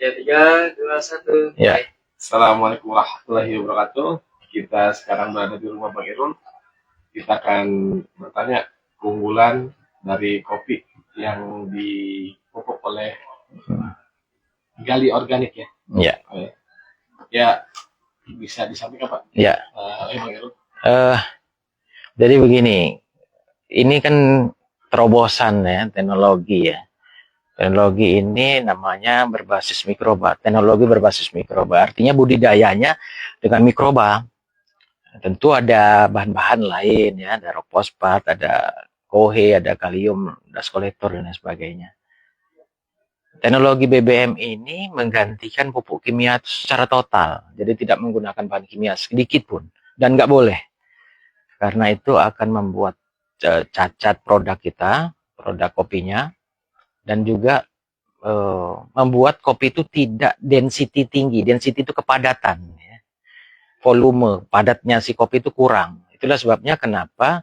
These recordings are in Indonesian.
Ya, tiga, dua, satu. Ya, Assalamualaikum warahmatullahi wabarakatuh. Kita sekarang berada di rumah Bang Irul. Kita akan bertanya keunggulan dari kopi yang dipupuk oleh gali organik ya. ya, Ya, bisa disampaikan Pak. ya. Bang Irul. Jadi begini, ini kan terobosan ya teknologi ya. Teknologi ini namanya berbasis mikroba. Teknologi berbasis mikroba, artinya budidayanya dengan mikroba. Tentu ada bahan-bahan lain ya, ada rock fosfat, ada kohe, ada kalium, das kolektor dan lain sebagainya. Teknologi BBM ini menggantikan pupuk kimia secara total, jadi tidak menggunakan bahan kimia sedikit pun, dan nggak boleh. Karena itu akan membuat cacat produk kita, produk kopinya, dan juga membuat kopi itu tidak density tinggi. Density itu kepadatan, ya. Volume padatnya si kopi itu kurang. Itulah sebabnya kenapa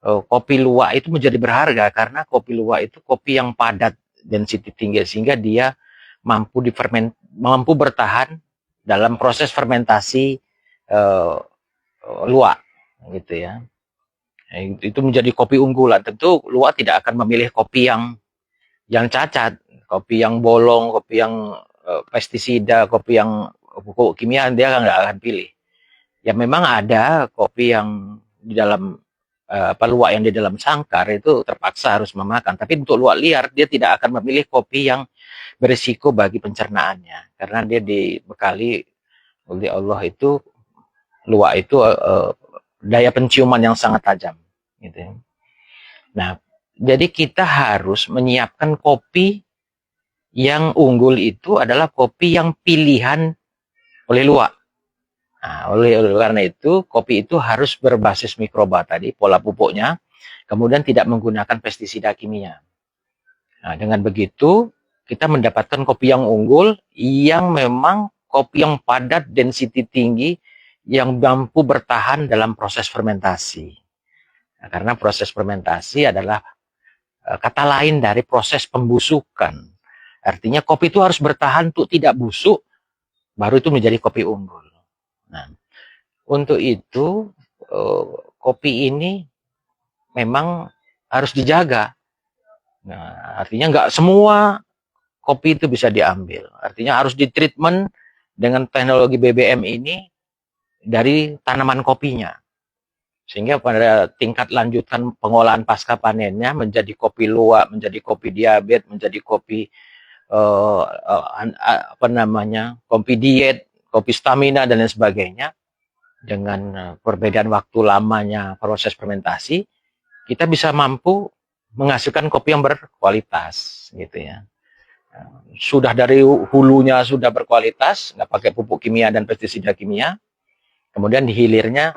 kopi luwak itu menjadi berharga, karena kopi luwak itu kopi yang padat, density tinggi, sehingga dia mampu bertahan dalam proses fermentasi luwak, gitu ya. Itu menjadi kopi unggulan. Tentu luwak tidak akan memilih kopi yang cacat, kopi yang bolong, kopi yang pestisida, kopi yang pupuk kimia, dia nggak akan pilih. Ya memang ada kopi yang di dalam luwak yang di dalam sangkar itu terpaksa harus memakan. Tapi untuk luwak liar dia tidak akan memilih kopi yang berisiko bagi pencernaannya, karena dia dibekali oleh Allah itu, luwak itu daya penciuman yang sangat tajam, gitu. Nah, jadi kita harus menyiapkan kopi yang unggul itu adalah kopi yang pilihan oleh luwak. Nah, karena itu kopi itu harus berbasis mikroba tadi, pola pupuknya, kemudian tidak menggunakan pestisida kimia. Nah, dengan begitu kita mendapatkan kopi yang unggul, yang memang kopi yang padat, density tinggi, yang mampu bertahan dalam proses fermentasi. Nah, karena proses fermentasi adalah kata lain dari proses pembusukan. Artinya kopi itu harus bertahan untuk tidak busuk, baru itu menjadi kopi unggul. Nah, untuk itu kopi ini memang harus dijaga. Nah, artinya nggak semua kopi itu bisa diambil. Artinya harus ditreatment dengan teknologi BBM ini dari tanaman kopinya. Sehingga pada tingkat lanjutan pengolahan pasca panennya menjadi kopi luwak, menjadi kopi diabetes, menjadi kopi kopi diet, kopi stamina dan lain sebagainya. Dengan perbedaan waktu lamanya proses fermentasi, kita bisa mampu menghasilkan kopi yang berkualitas, gitu ya. Sudah dari hulunya sudah berkualitas, nggak pakai pupuk kimia dan pestisida kimia. Kemudian di hilirnya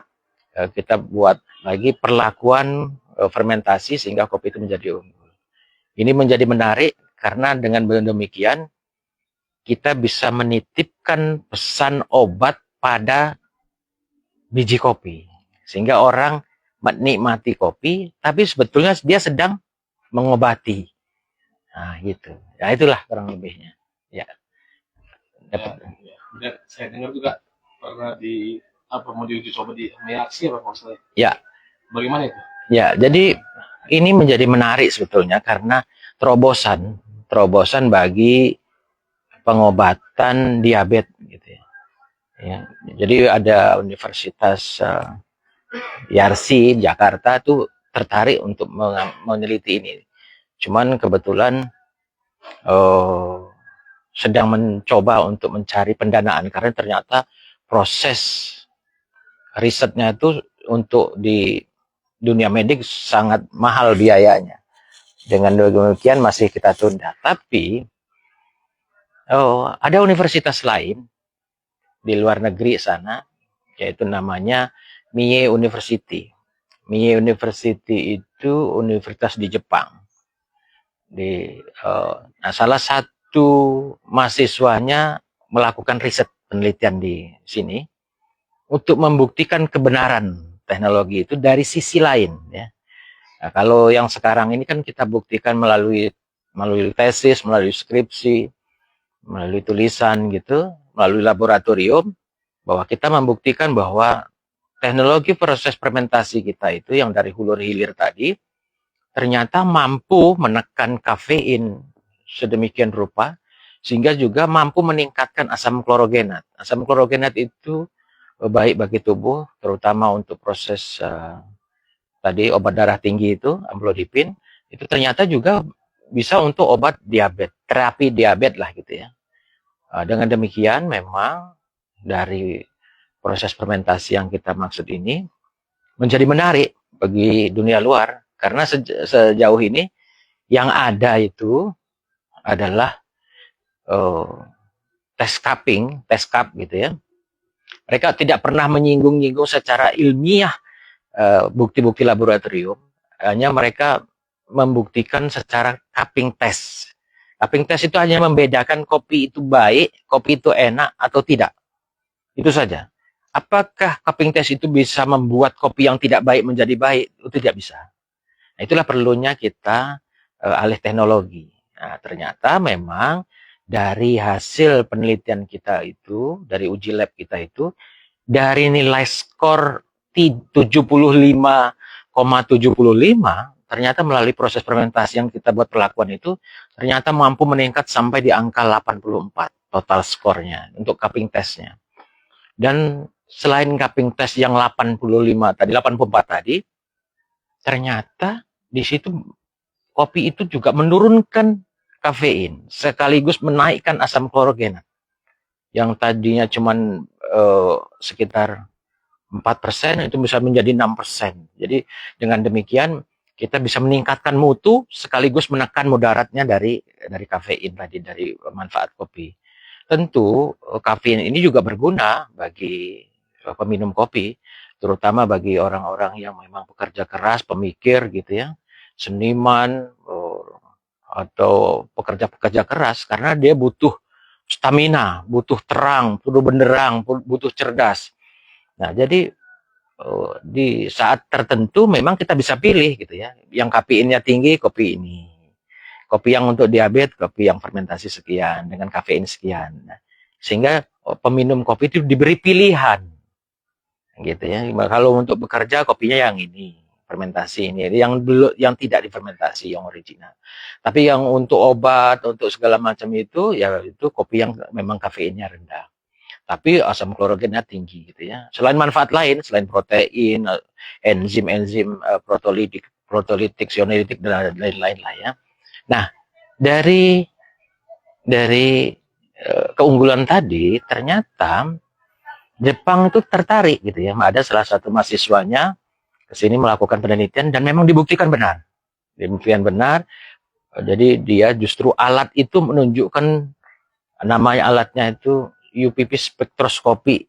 kita buat lagi perlakuan fermentasi sehingga kopi itu menjadi unggul. Ini menjadi menarik karena dengan demikian kita bisa menitipkan pesan obat pada biji kopi, sehingga orang menikmati kopi, tapi sebetulnya dia sedang mengobati. Nah, gitu. Ya, itulah kurang lebihnya. Ya. Ya, saya dengar juga pernah mau diuji coba di Meyaksi apa maksudnya? Ya. Bagaimana itu? Ya, jadi ini menjadi menarik sebetulnya karena terobosan bagi pengobatan diabetes, gitu ya. Ya, jadi ada Universitas Yarsi Jakarta tuh tertarik untuk meneliti ini. Cuman kebetulan sedang mencoba untuk mencari pendanaan karena ternyata proses risetnya itu untuk di dunia medik sangat mahal biayanya. Dengan demikian masih kita tunda. Tapi ada universitas lain di luar negeri sana, yaitu namanya Mie University. Mie University itu universitas di Jepang. Nah, salah satu mahasiswanya melakukan riset penelitian di sini untuk membuktikan kebenaran teknologi itu dari sisi lain, ya. Nah, kalau yang sekarang ini kan kita buktikan melalui tesis, melalui skripsi, melalui tulisan gitu, melalui laboratorium, bahwa kita membuktikan bahwa teknologi proses fermentasi kita itu yang dari hulur hilir tadi ternyata mampu menekan kafein sedemikian rupa sehingga juga mampu meningkatkan asam klorogenat. Asam klorogenat itu baik bagi tubuh, terutama untuk proses tadi obat darah tinggi itu, amlodipin, itu ternyata juga bisa untuk obat diabetes, terapi diabetes lah gitu ya. Dengan demikian memang dari proses fermentasi yang kita maksud ini menjadi menarik bagi dunia luar karena sejauh ini yang ada itu adalah tes cupping, tes cup gitu ya. Mereka tidak pernah menyinggung-nyinggung secara ilmiah bukti-bukti laboratorium, hanya mereka membuktikan secara cupping test. Cupping test itu hanya membedakan kopi itu baik, kopi itu enak atau tidak. Itu saja. Apakah cupping test itu bisa membuat kopi yang tidak baik menjadi baik? Itu tidak bisa. Nah, itulah perlunya kita alih teknologi. Nah, ternyata memang dari hasil penelitian kita itu, dari uji lab kita itu, dari nilai skor 75,75, ternyata melalui proses fermentasi yang kita buat perlakuan itu, ternyata mampu meningkat sampai di angka 84 total skornya untuk cupping testnya. Dan selain cupping test yang 84 tadi, ternyata di situ kopi itu juga menurunkan kafein sekaligus menaikkan asam klorogenat yang tadinya cuma sekitar 4% itu bisa menjadi 6%. Jadi dengan demikian kita bisa meningkatkan mutu sekaligus menekan mudaratnya dari kafein tadi, dari manfaat kopi. Tentu kafein ini juga berguna bagi peminum kopi, terutama bagi orang-orang yang memang pekerja keras, pemikir gitu ya, seniman atau pekerja-pekerja keras, karena dia butuh stamina, butuh terang, butuh benderang, butuh cerdas. Nah, jadi di saat tertentu memang kita bisa pilih gitu ya. Yang kafeinnya tinggi, kopi ini. Kopi yang untuk diabetes, kopi yang fermentasi sekian, dengan kafein sekian. Nah, sehingga peminum kopi itu diberi pilihan. Gitu ya. Kalau untuk bekerja, kopinya yang ini, fermentasi ini. Yang tidak difermentasi, yang original. Tapi yang untuk obat, untuk segala macam itu, ya itu kopi yang memang kafeinnya rendah. Tapi asam klorogennya tinggi gitu ya. Selain manfaat lain, selain protein, enzim-enzim protolitik, sionolitik dan lain-lain lah ya. Nah, dari keunggulan tadi ternyata Jepang itu tertarik gitu ya. Ada salah satu mahasiswanya ke sini melakukan penelitian dan memang dibuktikan benar. Dibuktikan benar. Jadi dia justru alat itu menunjukkan, namanya alatnya itu UPP spektroskopi.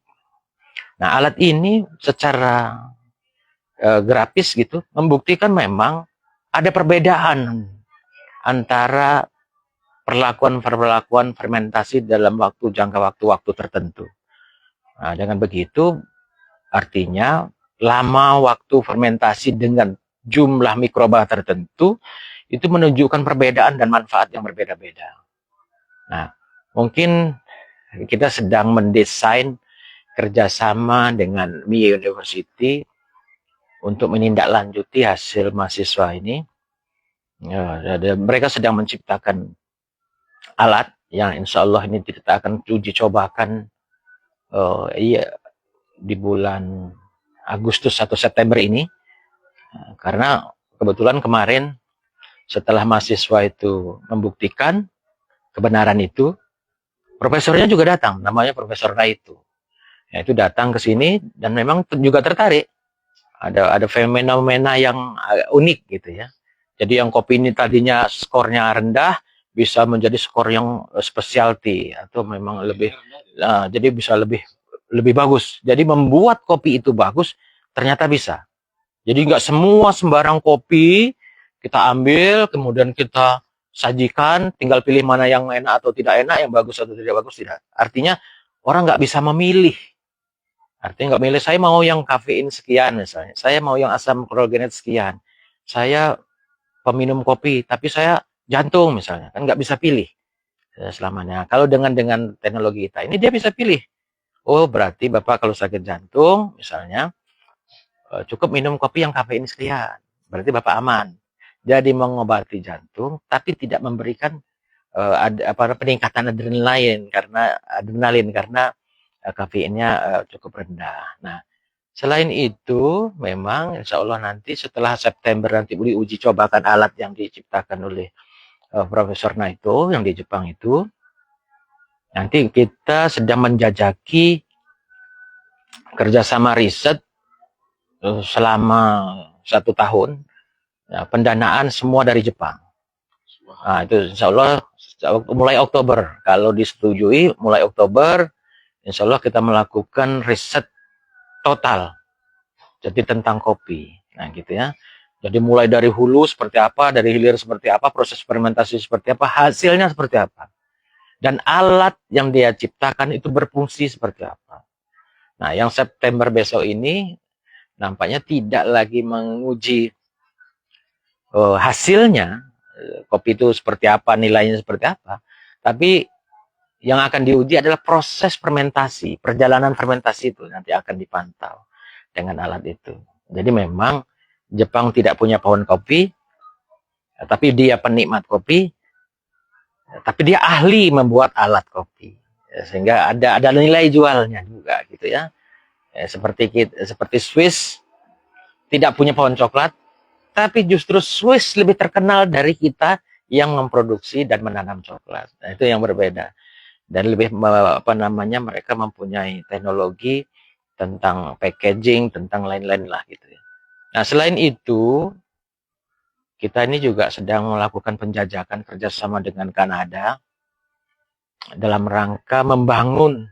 Nah, alat ini secara grafis gitu membuktikan memang ada perbedaan antara perlakuan fermentasi dalam jangka waktu tertentu. Nah, dengan begitu artinya lama waktu fermentasi dengan jumlah mikroba tertentu itu menunjukkan perbedaan dan manfaat yang berbeda-beda. Nah, mungkin kita sedang mendesain kerjasama dengan MI University untuk menindaklanjuti hasil mahasiswa ini. Ya, mereka sedang menciptakan alat yang insya Allah ini kita akan uji cobakan di bulan Agustus atau September ini. Karena kebetulan kemarin setelah mahasiswa itu membuktikan kebenaran itu, profesornya juga datang, namanya Profesor Naitu. Ya, itu datang ke sini dan memang juga tertarik. Ada fenomena yang unik gitu ya. Jadi yang kopi ini tadinya skornya rendah bisa menjadi skor yang specialty atau memang lebih, jadi bisa lebih bagus. Jadi membuat kopi itu bagus ternyata bisa. Jadi nggak semua sembarang kopi kita ambil kemudian kita sajikan, tinggal pilih mana yang enak atau tidak enak, yang bagus atau tidak bagus, tidak. Artinya orang nggak bisa memilih. Artinya nggak milih, saya mau yang kafein sekian misalnya, saya mau yang asam klorogenat sekian, saya peminum kopi, tapi saya jantung misalnya, kan nggak bisa pilih. selamanya. Kalau dengan teknologi kita ini dia bisa pilih. Oh, berarti Bapak kalau sakit jantung misalnya cukup minum kopi yang kafein sekian. Berarti Bapak aman. Jadi mengobati jantung tapi tidak memberikan peningkatan adrenalin karena kafeinnya cukup rendah. Nah, selain itu, memang insya Allah nanti setelah September nanti uji cobakan alat yang diciptakan oleh Profesor Naito yang di Jepang itu. Nanti kita sedang menjajaki kerjasama riset selama 1 tahun. Ya, pendanaan semua dari Jepang. Nah, itu insya Allah mulai Oktober. Kalau disetujui, mulai Oktober, insya Allah kita melakukan riset total. Jadi tentang kopi. Nah, gitu ya. Jadi mulai dari hulu seperti apa, dari hilir seperti apa, proses fermentasi seperti apa, hasilnya seperti apa. Dan alat yang dia ciptakan itu berfungsi seperti apa. Nah, yang September besok ini nampaknya tidak lagi menguji hasilnya, kopi itu seperti apa, nilainya seperti apa, tapi yang akan diuji adalah proses fermentasi, perjalanan fermentasi itu nanti akan dipantau dengan alat itu. Jadi memang Jepang tidak punya pohon kopi, tapi dia penikmat kopi, tapi dia ahli membuat alat kopi, sehingga ada nilai jualnya juga gitu ya. Seperti Swiss tidak punya pohon coklat, tapi justru Swiss lebih terkenal dari kita yang memproduksi dan menanam coklat. Nah, itu yang berbeda. Dan lebih mereka mempunyai teknologi tentang packaging, tentang lain-lain lah gitu ya. Nah, selain itu, kita ini juga sedang melakukan penjajakan kerjasama dengan Kanada dalam rangka membangun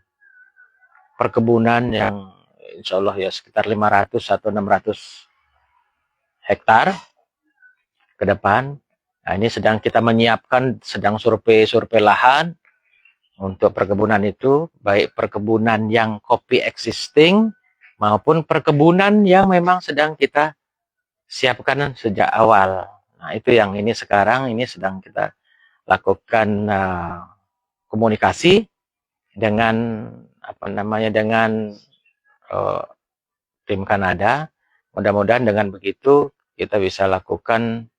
perkebunan yang insya Allah ya sekitar 500 atau 600 hektar ke depan. Nah, ini sedang kita menyiapkan, sedang survei lahan untuk perkebunan itu, baik perkebunan yang kopi existing maupun perkebunan yang memang sedang kita siapkan sejak awal. Nah, itu yang ini sekarang ini sedang kita lakukan komunikasi dengan dengan tim Kanada. Mudah-mudahan dengan begitu kita bisa lakukan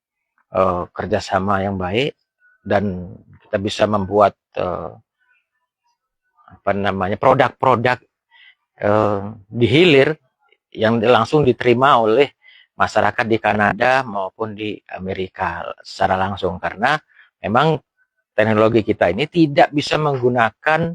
kerjasama yang baik dan kita bisa membuat produk-produk di hilir yang langsung diterima oleh masyarakat di Kanada maupun di Amerika secara langsung, karena memang teknologi kita ini tidak bisa menggunakan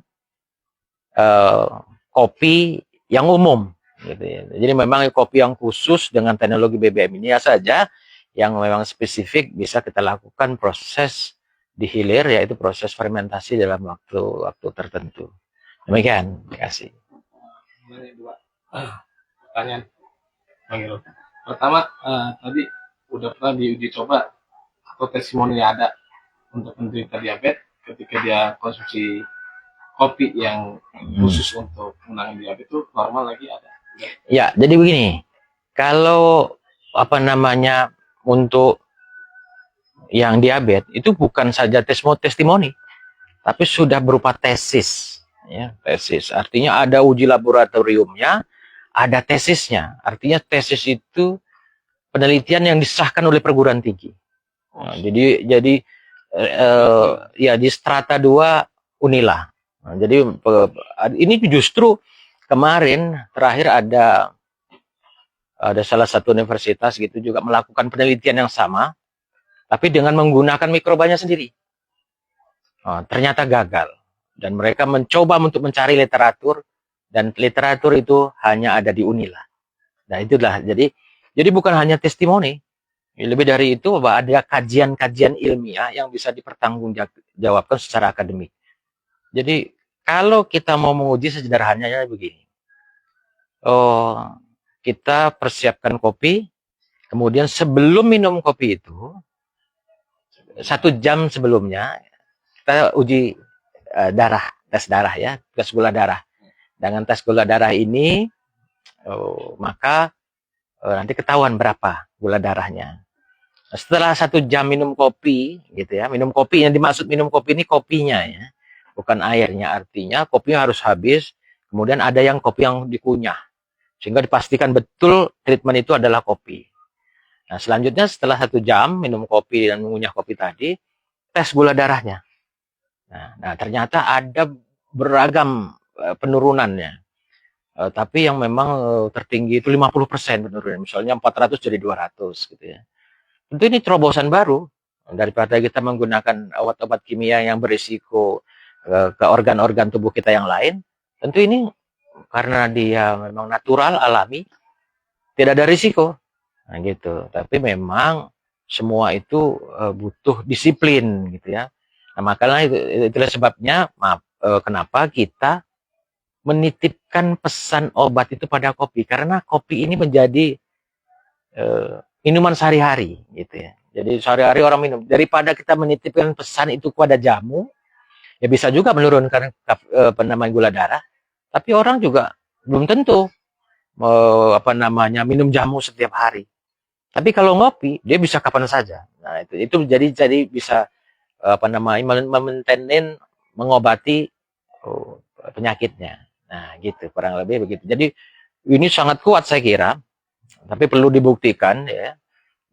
kopi yang umum gitu ya. Jadi memang kopi yang khusus dengan teknologi BBM ini saja yang memang spesifik bisa kita lakukan proses di hilir, yaitu proses fermentasi dalam waktu tertentu. Demikian, terima kasih. Pertanyaan, Bang Irul. Pertama, tadi udah pernah diuji coba atau testimoni ada untuk penderita diabetes ketika dia konsumsi kopi yang khusus untuk menangani diabetes itu normal lagi ada? Ya, jadi begini, kalau untuk yang diabetes itu bukan saja testimoni, tapi sudah berupa tesis. Ya, tesis artinya ada uji laboratoriumnya, ada tesisnya. Artinya tesis itu penelitian yang disahkan oleh perguruan tinggi. Nah, jadi ya di strata 2 Unila. Nah, jadi ini justru kemarin terakhir ada salah satu universitas gitu juga melakukan penelitian yang sama, tapi dengan menggunakan mikrobanya sendiri. Nah, ternyata gagal. Dan mereka mencoba untuk mencari literatur, dan literatur itu hanya ada di Unila. Nah, itulah. Jadi bukan hanya testimoni. Lebih dari itu, bahwa ada kajian-kajian ilmiah yang bisa dipertanggungjawabkan secara akademik. Jadi, kalau kita mau menguji sederhananya begini. Kita persiapkan kopi, kemudian sebelum minum kopi itu, 1 jam sebelumnya, kita uji tes darah ya, tes gula darah. Dengan tes gula darah ini, maka nanti ketahuan berapa gula darahnya. Setelah 1 jam minum kopi, gitu ya, minum kopi yang dimaksud minum kopi ini kopinya ya, bukan airnya. Artinya kopinya harus habis. Kemudian ada yang kopi yang dikunyah, sehingga dipastikan betul treatment itu adalah kopi. Nah, selanjutnya setelah 1 jam minum kopi dan mengunyah kopi tadi, tes gula darahnya. Nah, ternyata ada beragam penurunannya. Tapi yang memang tertinggi itu 50% penurunan. Misalnya 400 jadi 200 gitu ya. Tentu ini terobosan baru daripada kita menggunakan obat-obat kimia yang berisiko ke organ-organ tubuh kita yang lain. Tentu ini karena dia memang natural, alami, tidak ada risiko. Nah, gitu. Tapi memang semua itu butuh disiplin gitu ya. Nah, makanya itulah sebabnya kenapa kita menitipkan pesan obat itu pada kopi, karena kopi ini menjadi minuman sehari-hari gitu ya. Jadi sehari-hari orang minum, daripada kita menitipkan pesan itu kepada jamu, ya bisa juga menurunkan gula darah, tapi orang juga belum tentu minum jamu setiap hari. Tapi kalau ngopi, dia bisa kapan saja. Nah, itu jadi bisa memaintain, mengobati penyakitnya. Nah, gitu, kurang lebih begitu. Jadi ini sangat kuat saya kira, tapi perlu dibuktikan ya,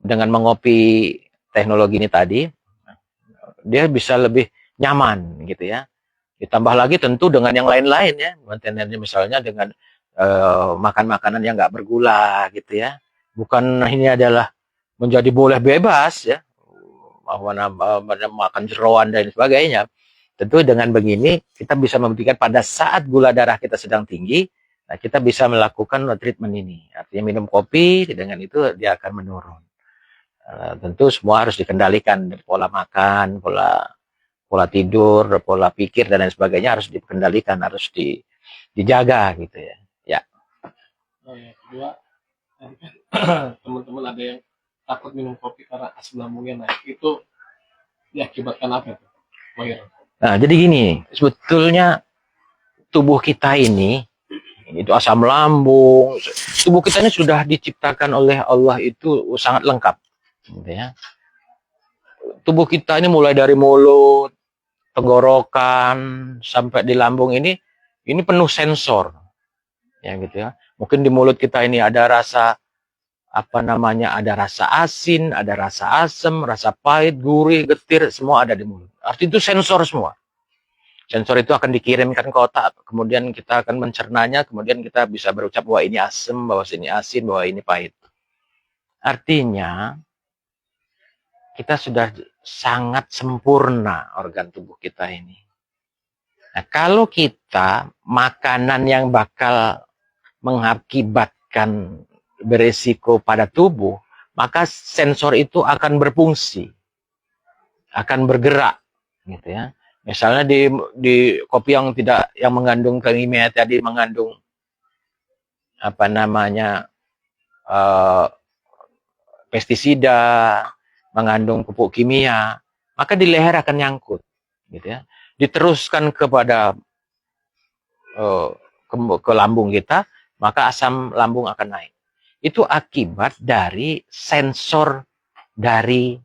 dengan mengopi teknologi ini tadi, dia bisa lebih nyaman gitu ya. Ditambah lagi tentu dengan yang lain-lain ya, maintenance misalnya dengan makan makanan yang nggak bergula gitu ya. Bukan ini adalah menjadi boleh bebas ya, makan jeroan dan sebagainya. Tentu dengan begini kita bisa membuktikan pada saat gula darah kita sedang tinggi, nah kita bisa melakukan treatment ini. Artinya minum kopi, dengan itu dia akan menurun. Tentu semua harus dikendalikan, pola makan, pola tidur, pola pikir dan lain sebagainya harus dikendalikan, harus dijaga gitu ya. Ya. Oh ya, kedua, teman-teman ada yang takut minum kopi karena asam lambungnya naik. Itu diakibatkan apa itu? Nah, jadi gini, sebetulnya tubuh kita ini, itu asam lambung, tubuh kita ini sudah diciptakan oleh Allah itu sangat lengkap. Gitu ya. Tubuh kita ini mulai dari mulut, tenggorokan, sampai di lambung ini penuh sensor. Ya gitu ya. Mungkin di mulut kita ini ada rasa ada rasa asin, ada rasa asam, rasa pahit, gurih, getir, semua ada di mulut. Artinya itu sensor semua. Sensor itu akan dikirimkan ke otak, kemudian kita akan mencernanya, kemudian kita bisa berucap bahwa ini asam, bahwa ini asin, bahwa ini pahit. Artinya, kita sudah sangat sempurna organ tubuh kita ini. Nah, kalau kita makanan yang bakal mengakibatkan beresiko pada tubuh, maka sensor itu akan berfungsi, akan bergerak, gitu ya. Misalnya di kopi yang mengandung kimia tadi, mengandung pestisida, mengandung pupuk kimia, maka di leher akan nyangkut, gitu ya. Diteruskan kepada ke lambung kita, maka asam lambung akan naik. Itu akibat dari sensor dari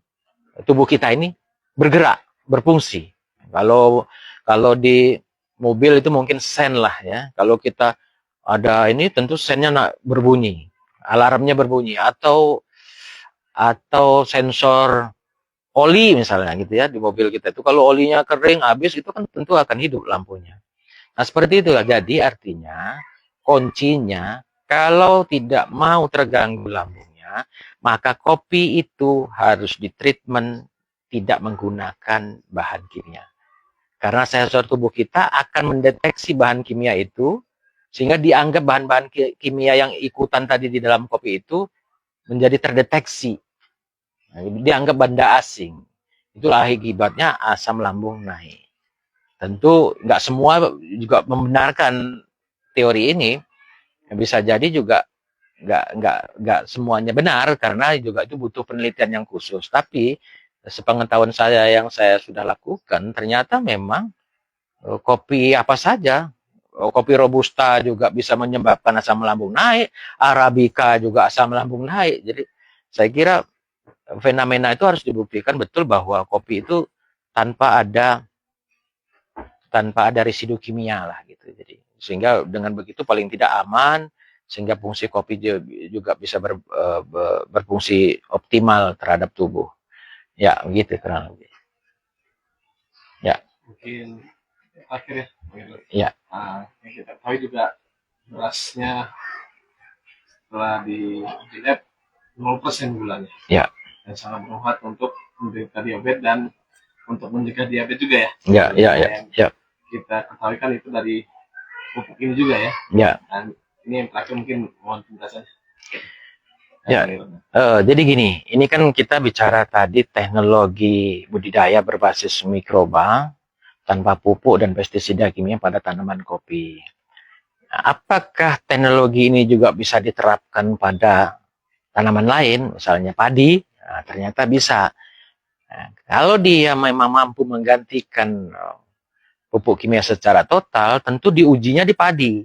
tubuh kita ini bergerak, berfungsi. Kalau di mobil itu mungkin sen lah ya. Kalau kita ada ini tentu sennya berbunyi, alarmnya berbunyi, atau sensor oli misalnya gitu ya di mobil kita itu. Kalau olinya kering habis itu kan tentu akan hidup lampunya. Nah seperti itulah. Jadi artinya kuncinya kalau tidak mau terganggu lambungnya, maka kopi itu harus ditreatment tidak menggunakan bahan kimia. Karena sensor tubuh kita akan mendeteksi bahan kimia itu, sehingga dianggap bahan-bahan kimia yang ikutan tadi di dalam kopi itu menjadi terdeteksi. Nah, dianggap benda asing. Itulah akibatnya asam lambung naik. Tentu nggak semua juga membenarkan teori ini. Bisa jadi juga nggak semuanya benar, karena juga itu butuh penelitian yang khusus. Tapi sepengetahuan saya yang saya sudah lakukan, ternyata memang kopi apa saja, kopi robusta juga bisa menyebabkan asam lambung naik, arabica juga asam lambung naik. Jadi saya kira fenomena itu harus dibuktikan betul bahwa kopi itu tanpa ada residu kimia lah gitu. Jadi sehingga dengan begitu paling tidak aman, sehingga fungsi kopi juga bisa berfungsi optimal terhadap tubuh. Ya, begitu kurang lebih. Ya. Mungkin akhir ya. Ya. Yang kita tahu juga berasnya setelah di lab 0% gulanya. Ya. Dan sangat bermanfaat untuk menderita diabetes dan untuk mencegah diabetes juga ya. Ya. Kita ketahui kan itu dari pupuk ini juga ya. Ya. Dan ini yang terakhir mungkin mohon penjelasan. Ya, jadi gini, ini kan kita bicara tadi teknologi budidaya berbasis mikroba tanpa pupuk dan pestisida kimia pada tanaman kopi. Nah, apakah teknologi ini juga bisa diterapkan pada tanaman lain, misalnya padi? Nah, ternyata bisa. Nah, kalau dia memang mampu menggantikan pupuk kimia secara total, tentu diujinya di padi.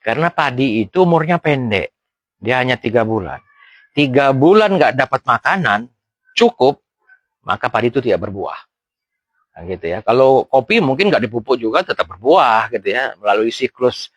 Karena padi itu umurnya pendek. Dia hanya 3 bulan. 3 bulan nggak dapat makanan, cukup, maka padi itu tidak berbuah. Nah, gitu ya. Kalau kopi mungkin nggak dipupuk juga tetap berbuah, gitu ya, melalui siklus